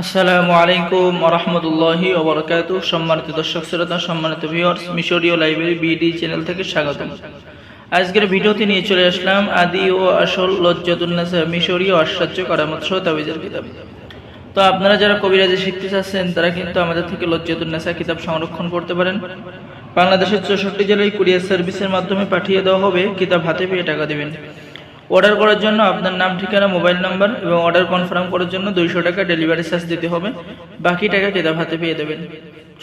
আসসালামু আলাইকুম ওয়া রাহমাতুল্লাহি ওয়া বারাকাতুহু। সম্মানিত দর্শক শ্রোতা, সম্মানিত ভিউয়ার্স, মিশরীয় লাইব্রেরি বিডি চ্যানেল থেকে স্বাগতম। আজকের ভিডিওতে নিয়ে চলে আসলাম আদি ও আসল লজ্জাতুন নাসা মিশরীয় আশ্চর্য কারামত সহ তাবিজের কিতাব। তো আপনারা যারা কবিরাজি শিখতে চাচ্ছেন তারা কিন্তু আমাদের থেকে লজ্জাতুন নাসা কিতাব সংরক্ষণ করতে পারেন। বাংলাদেশের 64 জেলায় কুরিয়ার সার্ভিসের মাধ্যমে পাঠিয়ে দেওয়া হবে। কিতাব হাতে পেয়ে টাকা দিবেন। অর্ডার করার জন্য আপনার নাম, ঠিকানা, মোবাইল নাম্বার এবং অর্ডার কনফার্ম করার জন্য 200 টাকা ডেলিভারি চার্জ দিতে হবে। বাকি টাকা কিতাব হাতে পেয়ে দেবেন।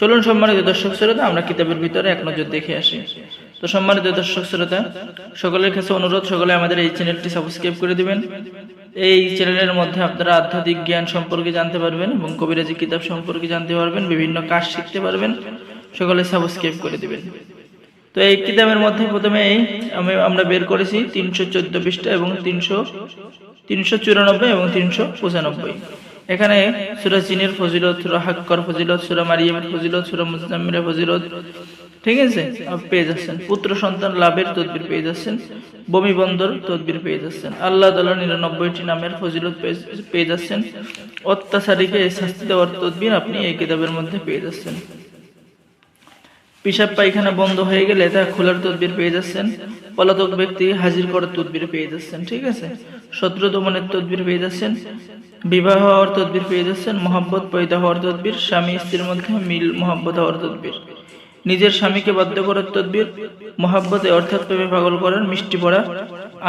চলুন সম্মানিত দর্শক শ্রোতা, আমরা কিতাবের ভিতরে এক নজর দেখে আসি। তো সম্মানিত দর্শক শ্রোতা, সকলের কাছে অনুরোধ, সকলে আমাদের এই চ্যানেলটি সাবস্ক্রাইব করে দিবেন। এই চ্যানেলের মধ্যে আপনারা আধ্যাত্মিক জ্ঞান সম্পর্কে জানতে পারবেন এবং কবিরাজি কিতাব সম্পর্কে জানতে পারবেন, বিভিন্ন কাজ শিখতে পারবেন। সকলে সাবস্ক্রাইব করে দিবেন। তো এই কিতাবের মধ্যে প্রথমে আমরা বের করেছি 314 পৃষ্ঠা এবং 394 এবং 395। এখানে সূরা জিনের ফজিলত, সূরা হাক্কর ফজিলত, সূরা মারিয়ামের ফজিলত, সূরা মুজাম্মিলের ফজিলত, ঠিক আছে, পেয়ে যাচ্ছেন। পুত্র সন্তান লাভের তদবির পেয়ে যাচ্ছেন। বমি বন্দর তদবির পেয়ে যাচ্ছেন। আল্লাহ তাআলার 99টি নামের ফজিলত পেয়ে যাচ্ছেন। অত্যাচারীকে শাস্তি দেওয়ার তদবির আপনি এই কিতাবের মধ্যে পেয়ে যাচ্ছেন। পেশাব পায়খানা বন্ধ হয়ে গেলে তা খোলার তদবির পেয়ে যাচ্ছেন। পলাতক ব্যক্তি হাজির করার তদবির পেয়ে যাচ্ছেন, ঠিক আছে। শত্রু দমনের তদবির পেয়ে যাচ্ছেন। বিবাহ হওয়ার তদবির পেয়ে যাচ্ছেন। মহব্বত পয়দা হওয়ার তদবির, স্বামী স্ত্রীর মধ্যে মিল মহব্বত হওয়ার তদবির, নিজের স্বামীকে বাধ্য করার তদবির, মহব্বতে অর্থাৎ প্রেমে পাগল করার মিষ্টি পড়া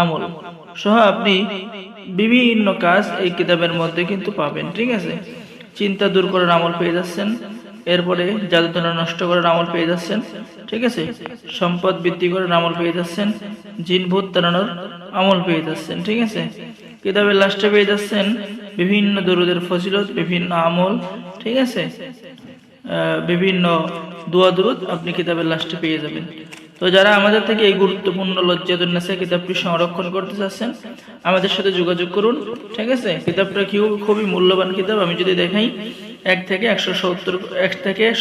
আমল সহ আপনি বিভিন্ন কাজ এই কিতাবের মধ্যে কিন্তু পাবেন, ঠিক আছে। চিন্তা দূর করার আমল পেয়ে যাচ্ছেন। এরপরে জাদুটনা নষ্ট করার আমল পেয়ে যাচ্ছেন, ঠিক আছে। সম্পদ বৃদ্ধি করার আমল পেয়ে যাচ্ছেন। জিন ভূত তাড়ানোর আমল পেয়ে যাচ্ছেন, ঠিক আছে। কিতাবের লাস্টে পেয়ে যাচ্ছেন বিভিন্ন দরুদের ফজিলত, বিভিন্ন আমল, ঠিক আছে। বিভিন্ন দোয়া দরুদ আপনি কিতাবের লাস্টে পেয়ে যাবেন। তো যারা আমাদের থেকে এই গুরুত্বপূর্ণ লজ্জাতুন নাসা কিতাবটি সংরক্ষণ করতে চাচ্ছেন আমাদের সাথে যোগাযোগ করুন, ঠিক আছে। কিতাবটা খুবই মূল্যবান কিতাব। আমি যদি দেখাই, 1 থেকে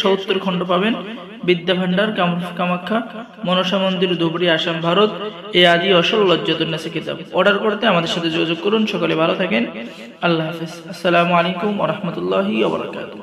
70 খণ্ড পাবেন। বিদ্যা ভান্ডার, কামাখ্যা মনসা মন্দির, ধুবড়ী, আসাম, ভারত। এই আদি আসল লজ্জাতুন নাসা কিতাব অর্ডার করতে আমাদের সাথে যোগাযোগ করুন। সকলে ভালো থাকেন। আল্লাহ হাফেজ। আসসালামু আলাইকুম ওয়া রাহমাতুল্লাহি ওয়া বারাকাতুহু।